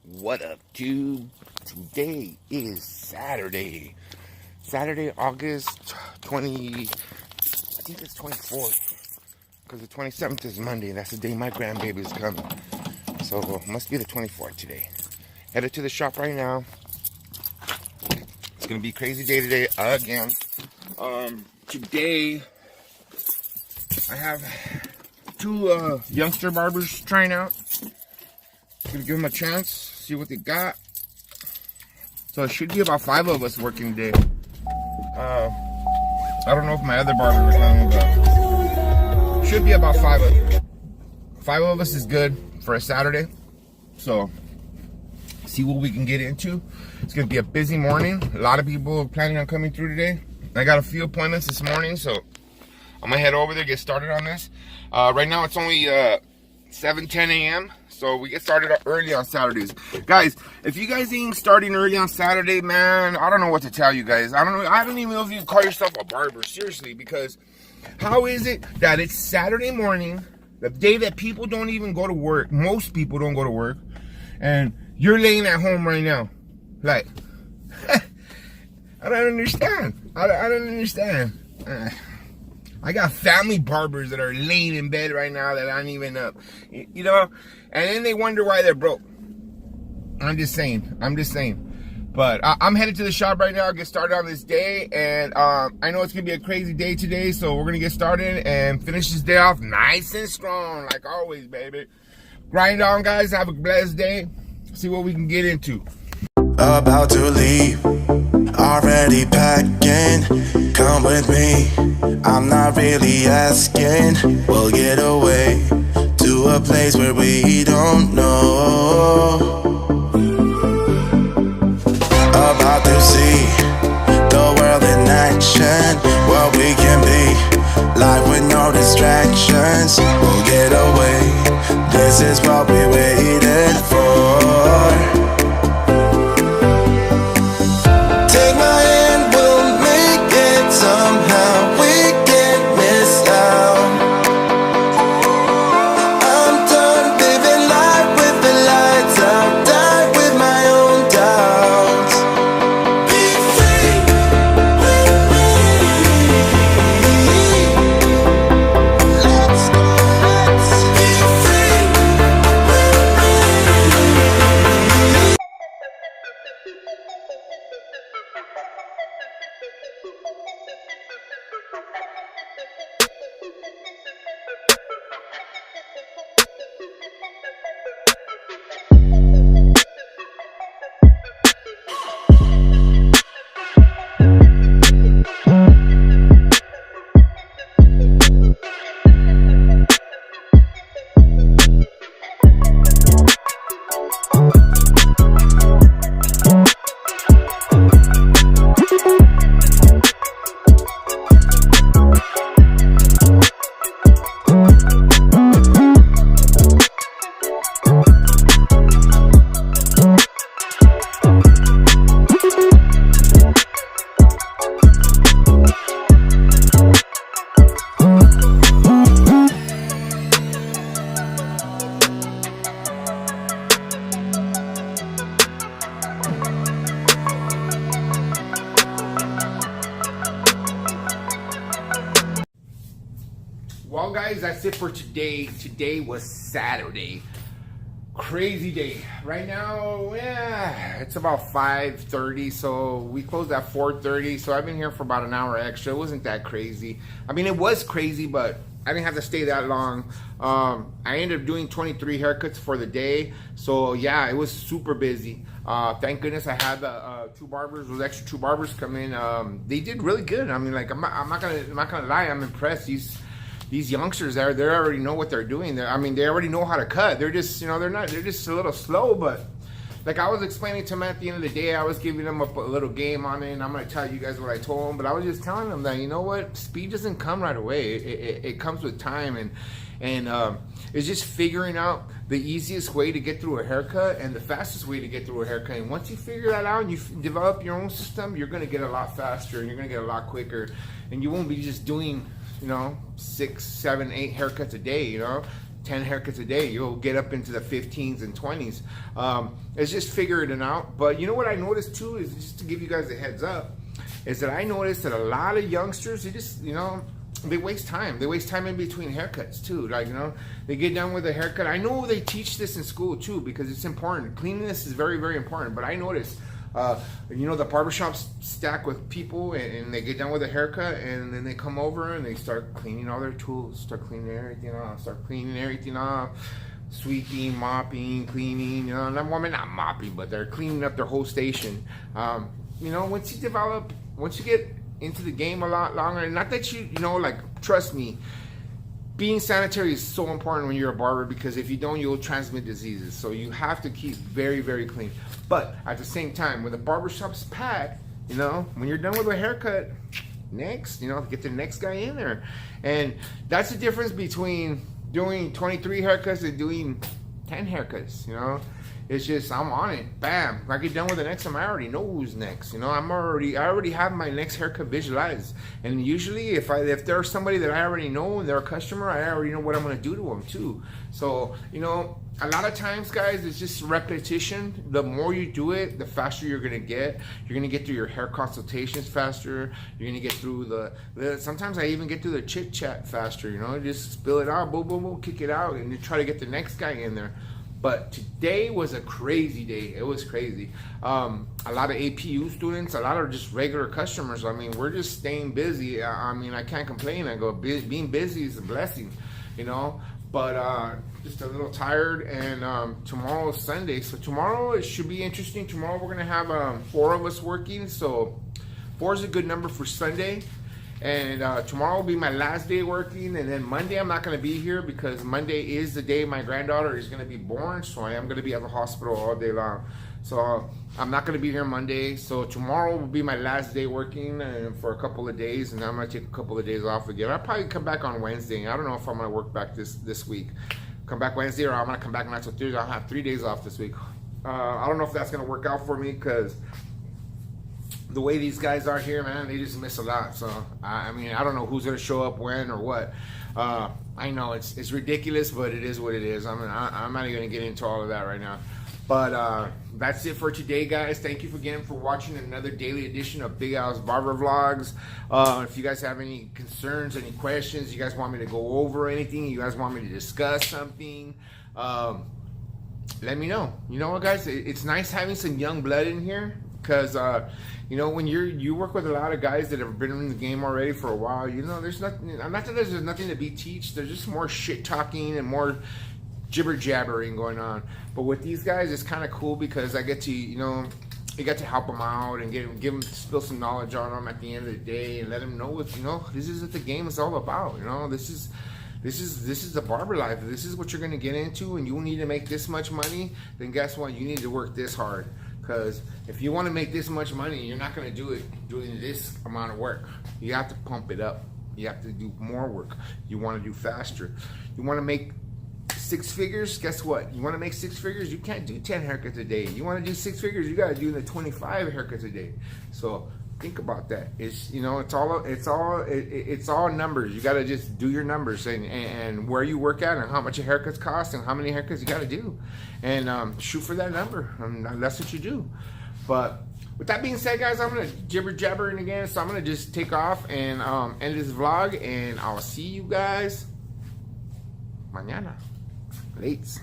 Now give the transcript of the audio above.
What up, dude? Today is Saturday, August 20, I think it's 24th, because the 27th is Monday. That's the day my grandbaby is coming. So, must be the 24th today. Headed to the shop right now. It's going to be a crazy day today, again. Today, I have two youngster barbers trying out. Gonna give them a chance, see what they got. So it should be about 5 of us working today. I don't know if my other barber is coming, but should be about 5 of us is good for a Saturday. So see what we can get into. It's gonna be a busy morning. A lot of people are planning on coming through today. I got a few appointments this morning, so I'm gonna head over there, get started on this. Right now it's only 7:10 a.m. So we get started early on Saturdays. Guys, if you guys ain't starting early on Saturday, man, I don't know what to tell you guys. I don't even know if you call yourself a barber, seriously, because how is it that it's Saturday morning, the day that people don't even go to work, most people don't go to work, and you're laying at home right now? Like, I don't understand. I don't understand. I got family barbers that are laying in bed right now that aren't even up, you know, and then they wonder why they're broke. I'm just saying. But I'm headed to the shop right now, get started on this day, and I know it's gonna be a crazy day today, so we're gonna get started and finish this day off nice and strong, like always, baby. Grind on, guys. Have a blessed day. See what we can get into. About to leave, already packing. Come with me, I'm not really asking. We'll get away to a place where we don't know. About to see the world in action, what we can be, life with no distractions. We'll get away, this is what we waited for. Take my hand, we'll make it somehow. We can't miss out. I'm done living life with the lights out. Die with my own doubts. Be free with me. Let's be free with me. Well, guys, that's it for today. Today was Saturday. Crazy day. Right now, yeah, it's about 5:30, so we closed at 4:30, so I've been here for about an hour extra. It wasn't that crazy. I mean, it was crazy, but I didn't have to stay that long. I ended up doing 23 haircuts for the day, so yeah, it was super busy. Thank goodness I had the those extra two barbers come in. They did really good. I mean, like, I'm not gonna lie, I'm impressed. These youngsters there, they already know what they're doing. They already know how to cut. They're just, they're just a little slow, but like I was explaining to them at the end of the day, I was giving them a little game on it, and I'm gonna tell you guys what I told them, but I was just telling them that, you know what, speed doesn't come right away. It comes with time, and it's just figuring out the easiest way to get through a haircut and the fastest way to get through a haircut. And once you figure that out and you develop your own system, you're gonna get a lot faster and you're gonna get a lot quicker, and you won't be just doing, 6, 7, 8 haircuts a day. 10 haircuts a day. You'll get up into the 15s and 20s. It's just figuring it out. But you know what I noticed too is, just to give you guys a heads up, is that I noticed that a lot of youngsters, they just, you know, they waste time. They waste time in between haircuts too. Like, you know, they get done with a haircut. I know they teach this in school too, because it's important. Cleanliness is very, very important. But I noticed, you know, the barbershops stack with people, and they get done with a haircut, and then they come over and they start cleaning all their tools, start cleaning everything off, sweeping, mopping, cleaning, you know, not mopping, but they're cleaning up their whole station. You know, once you get into the game a lot longer, not that you know, like, trust me, being sanitary is so important when you're a barber, because if you don't, you'll transmit diseases. So you have to keep very, very clean. But at the same time, when the barbershop's packed, you know, when you're done with a haircut, next, you know, get the next guy in there. And that's the difference between doing 23 haircuts and doing 10 haircuts, you know. It's just, I'm on it. Bam. When I get done with the next one, I already know who's next. You know, I already have my next haircut visualized. And usually, if there's somebody that I already know and they're a customer, I already know what I'm gonna do to them too. So, you know, a lot of times, guys, it's just repetition. The more you do it, the faster you're gonna get. You're gonna get through your hair consultations faster. You're gonna get through the sometimes I even get through the chit chat faster. You know, just spill it out, boom, boom, boom, kick it out, and you try to get the next guy in there. But today was a crazy day. It was crazy. A lot of APU students, a lot of just regular customers. I mean, we're just staying busy. I mean, I can't complain. I go, being busy is a blessing, you know. But just a little tired. And tomorrow is Sunday, so tomorrow it should be interesting. Tomorrow we're gonna have 4 of us working. So 4 is a good number for Sunday. And tomorrow will be my last day working, and then Monday I'm not going to be here, because Monday is the day my granddaughter is going to be born, so I am going to be at the hospital all day long. So I'm not going to be here Monday. So tomorrow will be my last day working for a couple of days, and I'm going to take a couple of days off again. I'll probably come back on Wednesday. I don't know if I'm going to work back this week. Come back Wednesday, or I'm going to come back next Thursday. I'll have 3 days off this week. I don't know if that's going to work out for me, because the way these guys are here, man, they just miss a lot. So I mean, I don't know who's gonna show up when or what. I know it's ridiculous, but it is what it is. I'm not even gonna get into all of that right now. But that's it for today, guys. Thank you again for watching another daily edition of Big Al's Barber Vlogs. If you guys have any concerns, any questions, you guys want me to go over anything, you guys want me to discuss something, let me know. You know what, guys? It's nice having some young blood in here, because you know, when you work with a lot of guys that have been in the game already for a while, you know, there's nothing. I'm not that there's nothing to be teach. There's just more shit talking and more jibber jabbering going on. But with these guys, it's kind of cool, because I get to, you know, you get to help them out and give them, spill some knowledge on them at the end of the day, and let them know what, you know, this is what the game is all about. You know, this is the barber life. This is what you're gonna get into, and you need to make this much money. Then guess what? You need to work this hard. Because if you want to make this much money, you're not going to do it doing this amount of work. You have to pump it up. You have to do more work. You want to do faster. You want to make 6 figures? Guess what? You want to make 6 figures? You can't do 10 haircuts a day. You want to do 6 figures? You got to do the 25 haircuts a day. So think about that. It's, you know, it's all numbers. You got to just do your numbers, and where you work at, and how much a haircuts cost, and how many haircuts you got to do, and shoot for that number. That's what you do. But with that being said, guys, I'm gonna jibber jabbering again, so I'm gonna just take off and end this vlog, and I'll see you guys mañana. Lates.